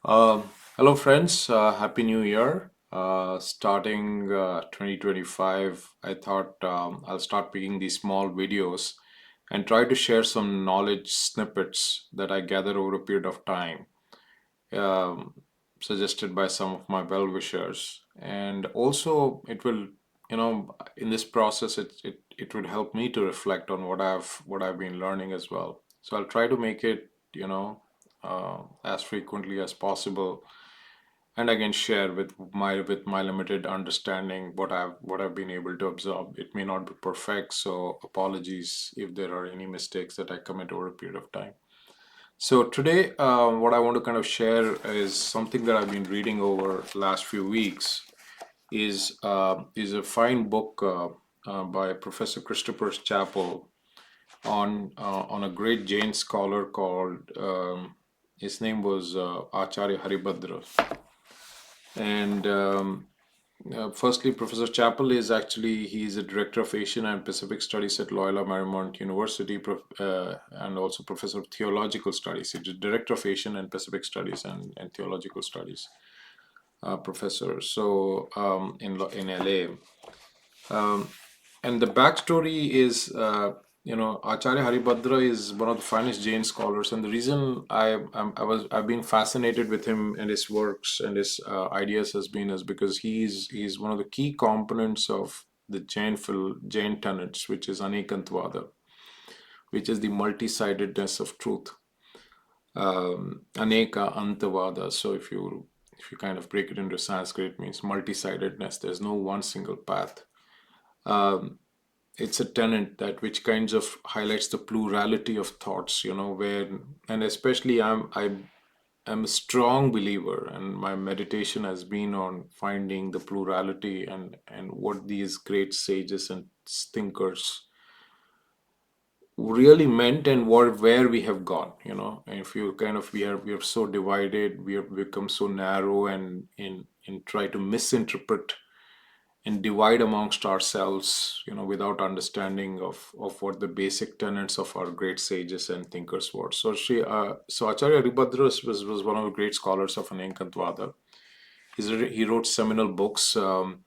Hello, friends. Happy New Year. Starting 2025, I thought I'll start making these small videos and try to share some knowledge snippets that I gather over a period of time, um, suggested by some of my well-wishers. And also, it will, in this process, it would help me to reflect on what I've been learning as well. So I'll try to make it, as frequently as possible and again share with my limited understanding what I've been able to absorb. It may not be perfect, so apologies if there are any mistakes that I commit over a period of time. So today, what I want to kind of share is something that I've been reading over the last few weeks. Is a fine book by Professor Christopher Chappell on a great Jain scholar called his name was Acharya Haribhadra. And firstly, Professor Chappell is actually he's a director of Asian and Pacific Studies at Loyola Marymount University, and also professor of theological studies. He's director of Asian and Pacific Studies and theological studies professor. So in LA. Um, and the backstory is, Acharya Haribhadra is one of the finest Jain scholars, and the reason I've been fascinated with him and his works and his ideas has been is because he's one of the key components of the Jain tenets, which is Anekantvada, which is the multi-sidedness of truth. Aneka Antavada. So if you kind of break it into Sanskrit, it means multi-sidedness. There's no one single path. Um, it's a tenet that which kinds of highlights the plurality of thoughts, where and especially I'm a strong believer, and my meditation has been on finding the plurality and what these great sages and thinkers really meant and where we have gone. And if you kind of we are so divided, we have become so narrow and in try to misinterpret and divide amongst ourselves, without understanding of what the basic tenets of our great sages and thinkers were. So Acharya Haribhadra was one of the great scholars of Anekantvada. He wrote seminal books. Um,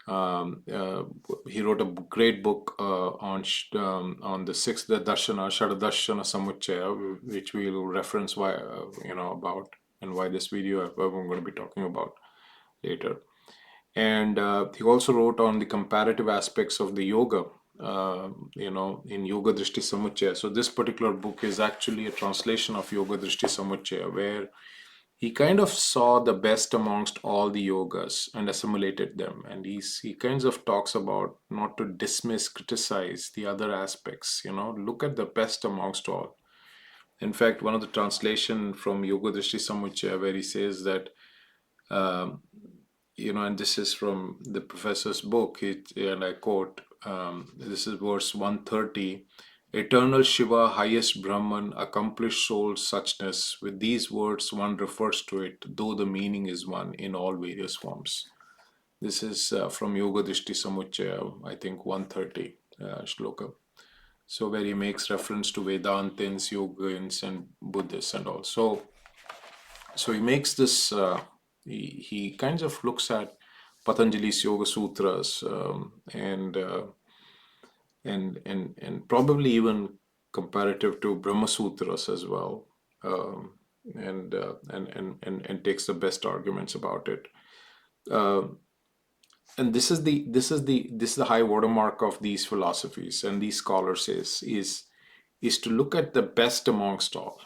uh, he wrote a great book on the sixth darshana, Shadadarshana Samuchaya, which we will reference why about and why this video I'm going to be talking about later. And he also wrote on the comparative aspects of the yoga, in Yoga Drishti Samuchaya. So this particular book is actually a translation of Yoga Drishti Samuchaya, where he kind of saw the best amongst all the yogas and assimilated them. And he kind of talks about not to dismiss, criticize the other aspects. Look at the best amongst all. In fact, one of the translation from Yoga Drishti Samuchaya, where he says that um, and this is from the professor's book, and I quote, this is verse 130: Eternal Shiva, highest Brahman, accomplished soul suchness. With these words, one refers to it, though the meaning is one in all various forms. This is from Yoga Drishti Samuchaya, I think 130 shloka. So, where he makes reference to Vedantins, Yogins, and Buddhists, and all. So he makes this. He kind of looks at Patanjali's Yoga Sutras, and probably even comparative to Brahma Sutras as well, and takes the best arguments about it. Uh, and this is the high watermark of these philosophies and these scholars is to look at the best amongst all,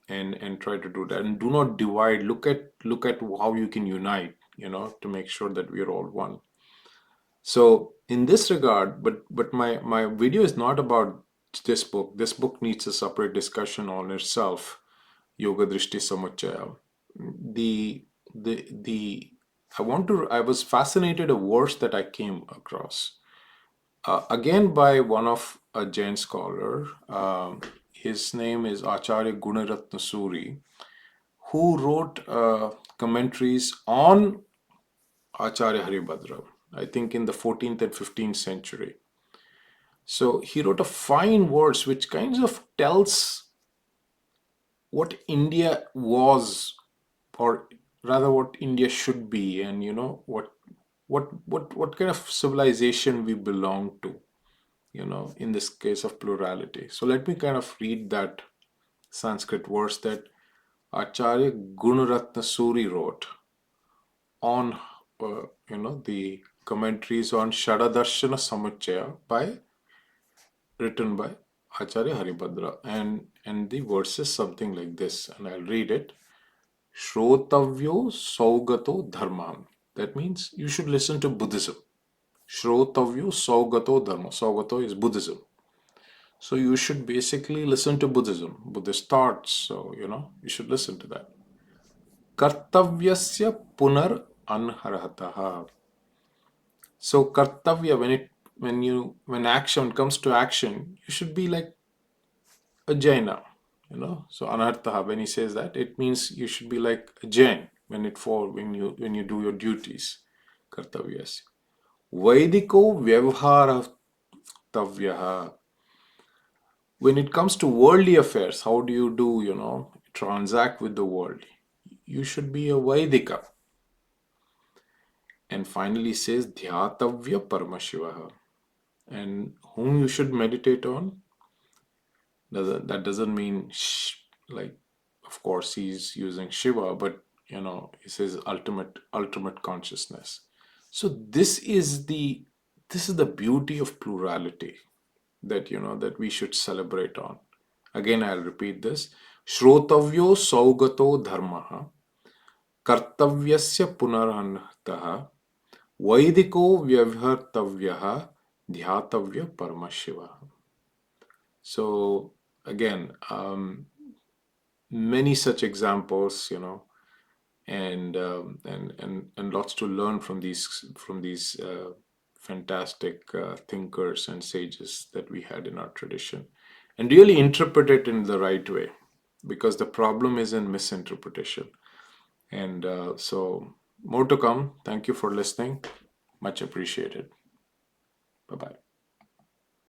and try to do that, and do not divide. Look at how you can unite, to make sure that we are all one. So in this regard, but my video is not about this book. This book needs a separate discussion on itself. Yoga Drishti Samuchaya. The I was fascinated a verse that I came across, again by one of a Jain scholar. His name is Acharya Gunaratna Suri, who wrote commentaries on Acharya Haribhadra, I think in the 14th and 15th century. So he wrote a fine verse which kind of tells what India was or rather what India should be, and what kind of civilization we belong to, in this case of plurality. So let me kind of read that Sanskrit verse that Acharya Gunaratna Suri wrote on, the commentaries on Shadadarshana Samuchaya written by Acharya Haribhadra, and the verse is something like this, and I'll read it. Shrotavyo Saugato Dharmam. That means you should listen to Buddhism. Shrotavyo Saugato Dharma. Saugato is Buddhism. So you should basically listen to Buddhism, Buddhist thoughts. So, you should listen to that. Kartavyasya punar anharhataha. So kartavya, when action comes to action, you should be like a Jaina, So anartha, when he says that, it means you should be like a Jain when you do your duties. Kartavyas. Vaidiko vyavharatavyaha. When it comes to worldly affairs, how do you do, transact with the world? You should be a Vaidika. And finally says Dhyatavya Paramashivaha. And whom you should meditate on? That doesn't mean like, of course he's using Shiva, but he says ultimate consciousness. So this is the beauty of plurality that we should celebrate on. Again, I'll repeat this. Shrotavyo saugato dharmaha kartavyasya punarhantaha vaidiko vyavhartavyaha dhyatavya paramashiva. So again, many such examples, and lots to learn from these fantastic thinkers and sages that we had in our tradition, and really interpret it in the right way, because the problem is in misinterpretation. And so more to come. Thank you for listening. Much appreciated. Bye bye.